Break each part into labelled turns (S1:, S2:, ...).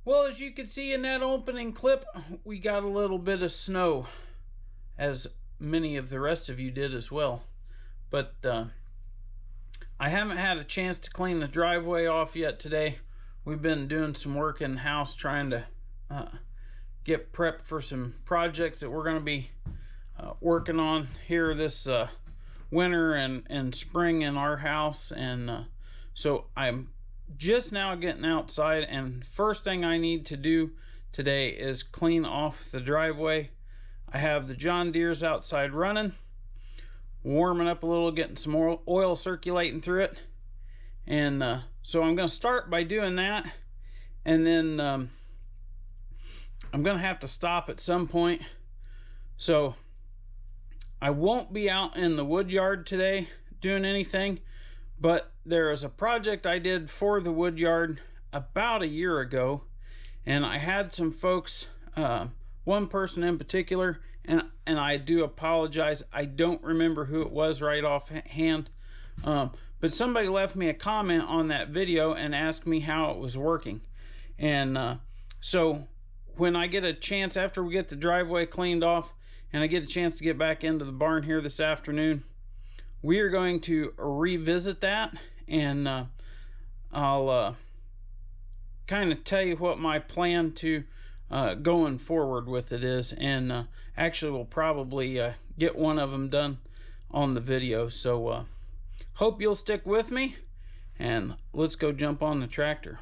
S1: Well, as you can see in that opening clip, we got a little bit of snow, as many of the rest of you did as well. But I haven't had a chance to clean the driveway off yet today. We've been doing some work in the house trying to get prepped for some projects that we're going to be working on here this winter and spring in our house. And so I'm just now getting outside, and first thing I need to do today is clean off the driveway. I have the John Deere's outside running, warming up a little, getting some more oil circulating through it. And so I'm going to start by doing that, and then I'm going to have to stop at some point. So I won't be out in the wood yard today doing anything, but there is a project I did for the wood yard about a year ago, and I had some folks, one person in particular, and I do apologize, I don't remember who it was right offhand, but somebody left me a comment on that video and asked me how it was working. And so when I get a chance, after we get the driveway cleaned off and I get a chance to get back into the barn here this afternoon, we are going to revisit that, and I'll kind of tell you what my plan to going forward with it is. And actually we'll probably get one of them done on the video. So hope you'll stick with me, and let's go jump on the tractor.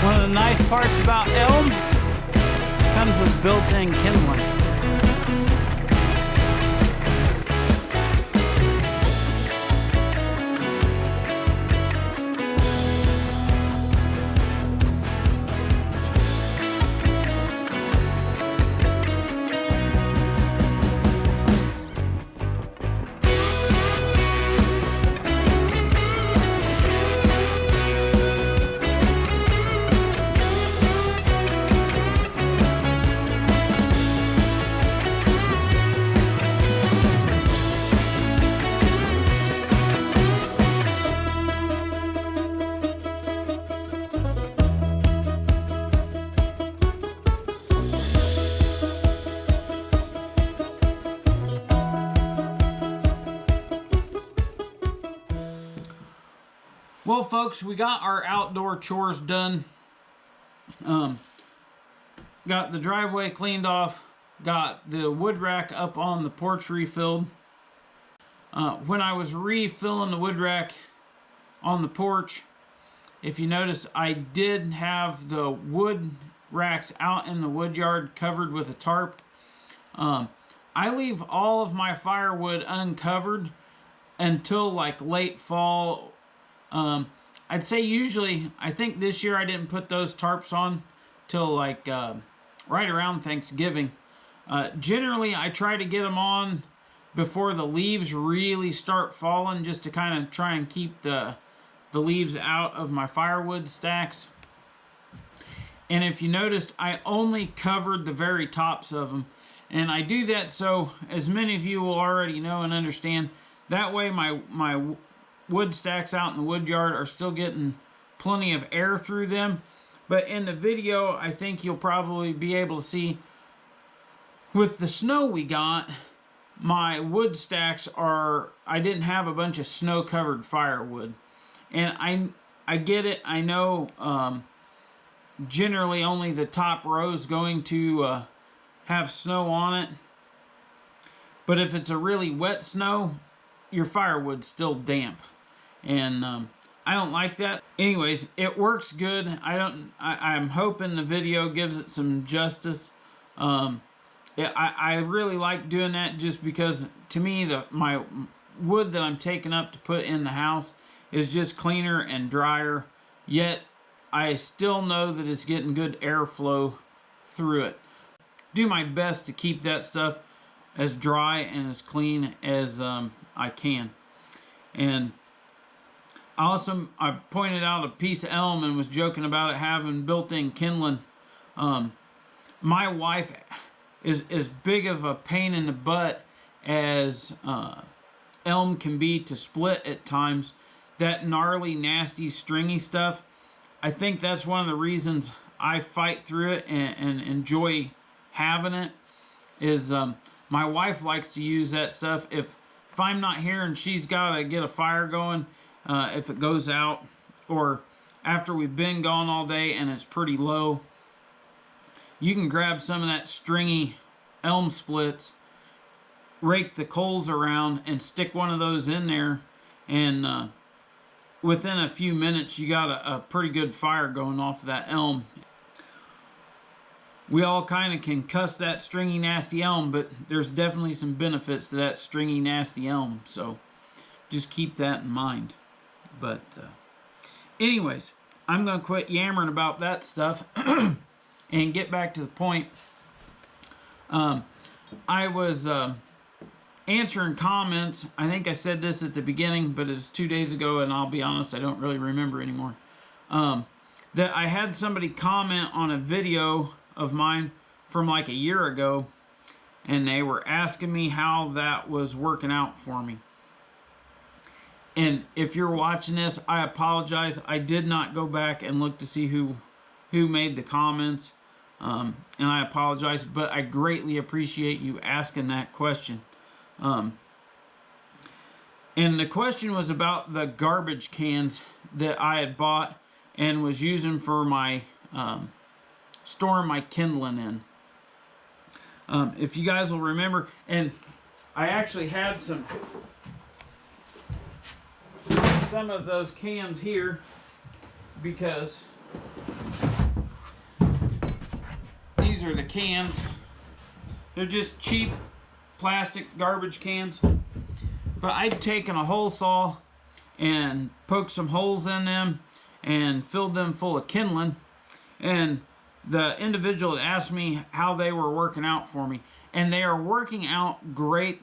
S1: One of the nice parts about Elm comes with built-in kindling. Well, folks, we got our outdoor chores done. Got the driveway cleaned off. Got the wood rack up on the porch refilled. When I was refilling the wood rack on the porch, if you notice, I did have the wood racks out in the wood yard covered with a tarp. I leave all of my firewood uncovered until like late fall. I'd say usually, I think this year I didn't put those tarps on till like right around Thanksgiving. Generally, I try to get them on before the leaves really start falling, just to kind of try and keep the leaves out of my firewood stacks. And if you noticed, I only covered the very tops of them. And I do that so, as many of you will already know and understand, that way my wood stacks out in the wood yard are still getting plenty of air through them. But in the video, I think you'll probably be able to see, with the snow we got, my wood stacks are, I didn't have a bunch of snow covered firewood. And I get it, I know generally only the top row is going to have snow on it. But if it's a really wet snow, your firewood's still damp. And I don't like that. Anyways, it works good. I'm hoping the video gives it some justice. I really like doing that, just because to me my wood that I'm taking up to put in the house is just cleaner and drier, yet I still know that it's getting good airflow through it. Do my best to keep that stuff as dry and as clean as I can. And I pointed out a piece of elm and was joking about it having built-in kindling. My wife is as big of a pain in the butt as elm can be to split at times. That gnarly, nasty, stringy stuff, I think that's one of the reasons I fight through it and enjoy having it, is my wife likes to use that stuff. If I'm not here and she's got to get a fire going, if it goes out, or after we've been gone all day and it's pretty low, you can grab some of that stringy elm splits, rake the coals around, and stick one of those in there, and within a few minutes you got a pretty good fire going off of that elm. We all kind of can cuss that stringy, nasty elm, but there's definitely some benefits to that stringy, nasty elm, so just keep that in mind. But anyways, I'm going to quit yammering about that stuff and get back to the point. I was answering comments. I think I said this at the beginning, but it was 2 days ago, and I'll be honest, I don't really remember anymore. That I had somebody comment on a video of mine from like a year ago, and they were asking me how that was working out for me. And if you're watching this, I apologize. I did not go back and look to see who made the comments, and I apologize, but I greatly appreciate you asking that question. And the question was about the garbage cans that I had bought and was using for my storing my kindling in. If you guys will remember, and I actually had some of those cans here, because these are the cans. They're just cheap plastic garbage cans, but I'd taken a hole saw and poked some holes in them and filled them full of kindling, and the individual asked me how they were working out for me, and they are working out great,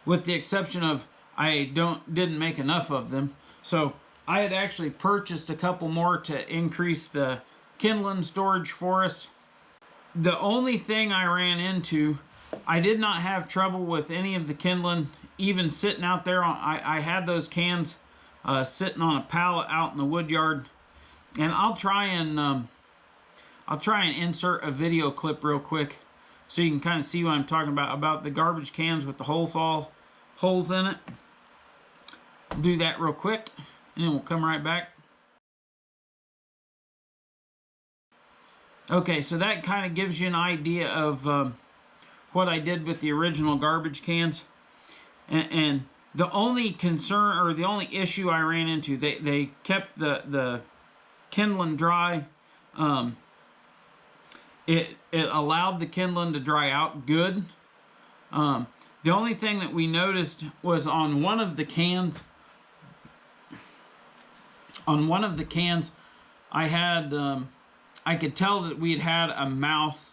S1: with the exception of I didn't make enough of them. So I had actually purchased a couple more to increase the kindling storage for us. The only thing I ran into, I did not have trouble with any of the kindling even sitting out there. I had those cans sitting on a pallet out in the wood yard, and I'll try and insert a video clip real quick so you can kind of see what I'm talking about the garbage cans with the hole saw holes in it. Do that real quick, and then we'll come right back. Okay, so that kind of gives you an idea of what I did with the original garbage cans. And the only concern, or the only issue I ran into, they kept the kindling dry. It allowed the kindling to dry out good. The only thing that we noticed was on one of the cans. I had I could tell that we had a mouse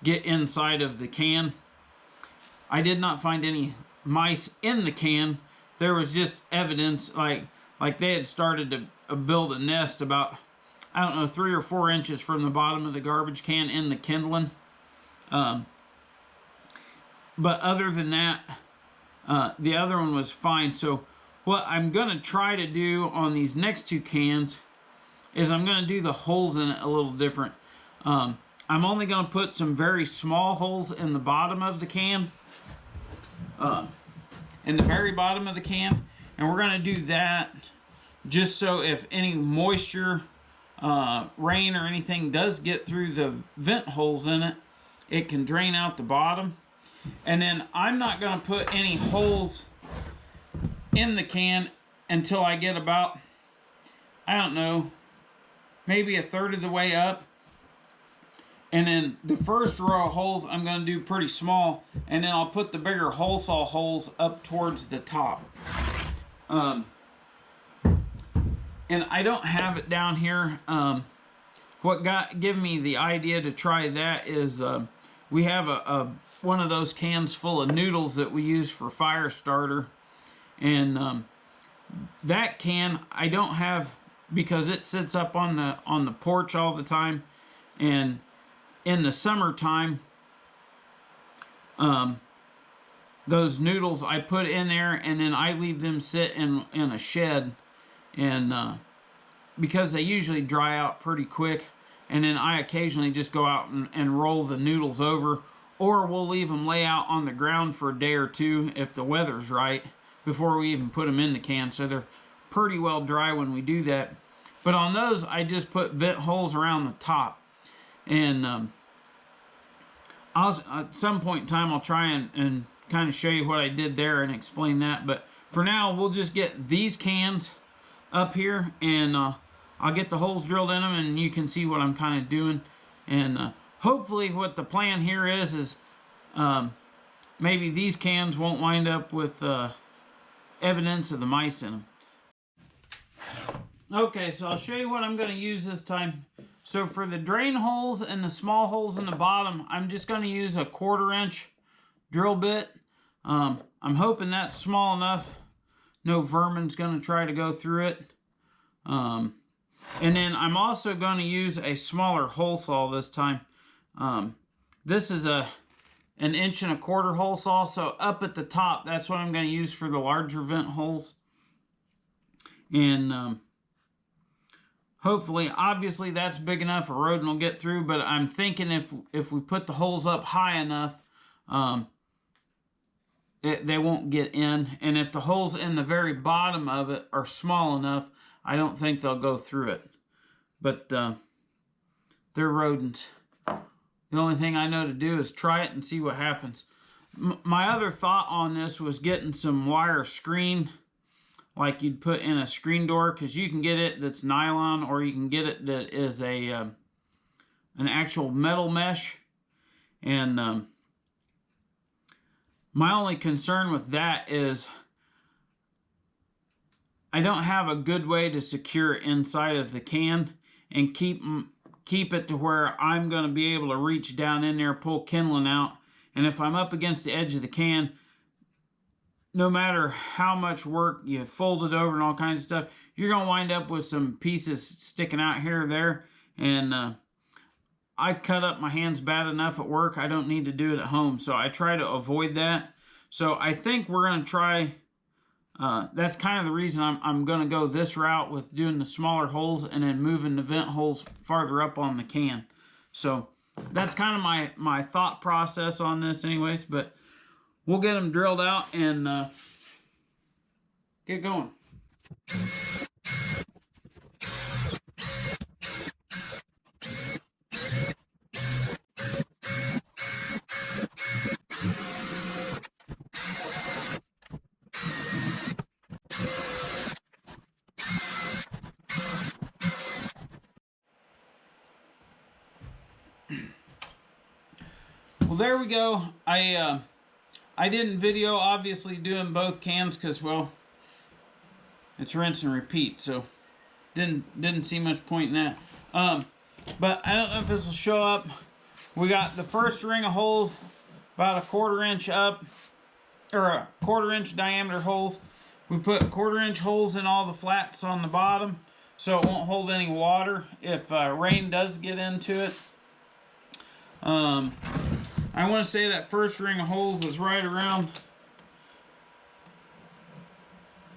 S1: get inside of the can. I did not find any mice in the can. There was just evidence like they had started to build a nest about, I don't know, 3 or 4 inches from the bottom of the garbage can in the kindling. But other than that, the other one was fine. So what I'm going to try to do on these next 2 cans is I'm going to do the holes in it a little different. I'm only going to put some very small holes in the bottom of the can. In the very bottom of the can. And we're going to do that just so if any moisture, rain or anything does get through the vent holes in it, it can drain out the bottom. And then I'm not going to put any holes in the can until I get about, I don't know, maybe 1/3 of the way up. And then the first row of holes I'm going to do pretty small, and then I'll put the bigger hole saw holes up towards the top. And I don't have it down here. What give me the idea to try that is we have one of those cans full of noodles that we use for fire starter, and that can I don't have because it sits up on the porch all the time, and in the summertime, those noodles I put in there and then I leave them sit in a shed, and because they usually dry out pretty quick, and then I occasionally just go out and roll the noodles over, or we'll leave them lay out on the ground for a day or 2 if the weather's right before we even put them in the can, so they're pretty well dry when we do that. But on those I just put vent holes around the top. And at some point in time I'll try and kind of show you what I did there and explain that. But for now we'll just get these cans up here, and I'll get the holes drilled in them, and you can see what I'm kind of doing. And hopefully what the plan here is maybe these cans won't wind up with evidence of the mice in them. Okay, so I'll show you what I'm going to use this time. So for the drain holes and the small holes in the bottom, I'm just going to use a 1/4 inch drill bit. I'm hoping that's small enough. No vermin's going to try to go through it. And then I'm also going to use a smaller hole saw this time. This is an 1 1/4 inch hole saw, so up at the top, that's what I'm going to use for the larger vent holes. And hopefully, obviously that's big enough a rodent will get through, but I'm thinking if we put the holes up high enough, they won't get in. And if the holes in the very bottom of it are small enough, I don't think they'll go through it. But they're rodents. The only thing I know to do is try it and see what happens. My other thought on this was getting some wire screen, like you'd put in a screen door, because you can get it that's nylon, or you can get it that is an actual metal mesh. And my only concern with that is I don't have a good way to secure it inside of the can and keep it to where I'm going to be able to reach down in there, pull kindling out. And if I'm up against the edge of the can, no matter how much work you fold it over and all kinds of stuff, you're going to wind up with some pieces sticking out here or there. And I cut up my hands bad enough at work. I don't need to do it at home. So I try to avoid that. So I think we're going to try, that's kind of the reason I'm going to go this route with doing the smaller holes and then moving the vent holes farther up on the can. So that's kind of my thought process on this anyways. But we'll get them drilled out and get going. Well, there we go. I didn't video, obviously, doing both cans because, well, it's rinse and repeat, so didn't see much point in that. But I don't know if this will show up. We got the first ring of holes about 1/4 inch up, or 1/4 inch diameter holes. We put 1/4 inch holes in all the flats on the bottom so it won't hold any water if rain does get into it. I want to say that first ring of holes is right around,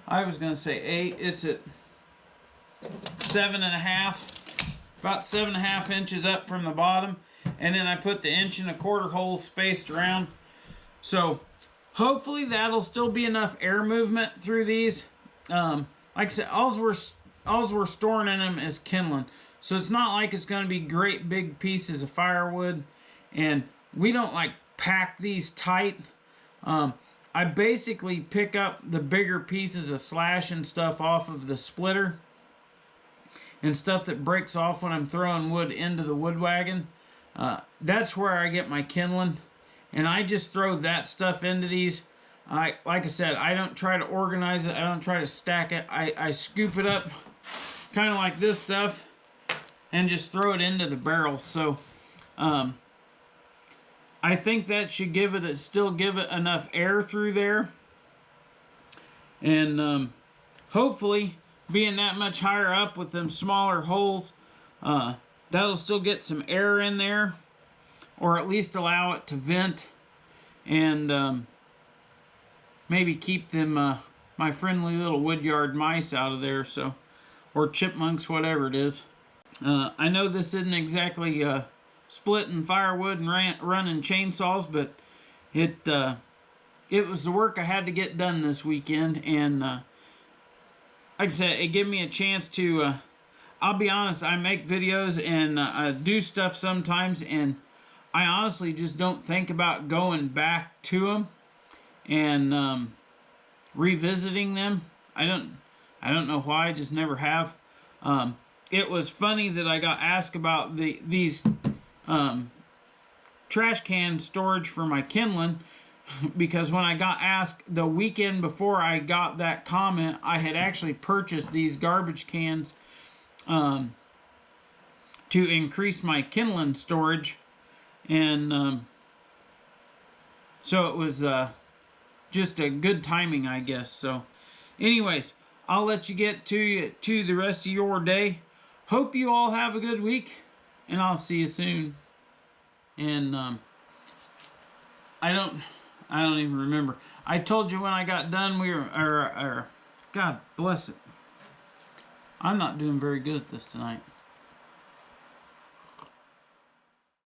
S1: I was going to say 8, it's at 7.5, about 7.5 inches up from the bottom. And then I put the 1.25 inch holes spaced around. So hopefully that'll still be enough air movement through these. Like I said, all we're storing in them is kindling. So it's not like it's going to be great big pieces of firewood. And we don't like pack these tight. I basically pick up the bigger pieces of slash and stuff off of the splitter. And stuff that breaks off when I'm throwing wood into the wood wagon. That's where I get my kindling. And I just throw that stuff into these. Like I said, I don't try to organize it. I don't try to stack it. I scoop it up kind of like this stuff and just throw it into the barrel. So I think that should still give it enough air through there. And hopefully, being that much higher up with them smaller holes, that'll still get some air in there, or at least allow it to vent, and maybe keep them my friendly little woodyard mice out of there, so, or chipmunks, whatever it is. I know this isn't exactly splitting firewood and running chainsaws, but it was the work I had to get done this weekend, and like I said, it gave me a chance to, I'll be honest, I make videos and I do stuff sometimes, and I honestly just don't think about going back to them and revisiting them. I don't know why, I just never have. It was funny that I got asked about these trash can storage for my kindling, because when I got asked the weekend before I got that comment, I had actually purchased these garbage cans to increase my kindling storage, and so it was just a good timing, I guess. So anyways, I'll let you get to the rest of your day. Hope you all have a good week, and I'll see you soon. And I don't even remember. I told you when I got done we were, God bless it. I'm not doing very good at this tonight.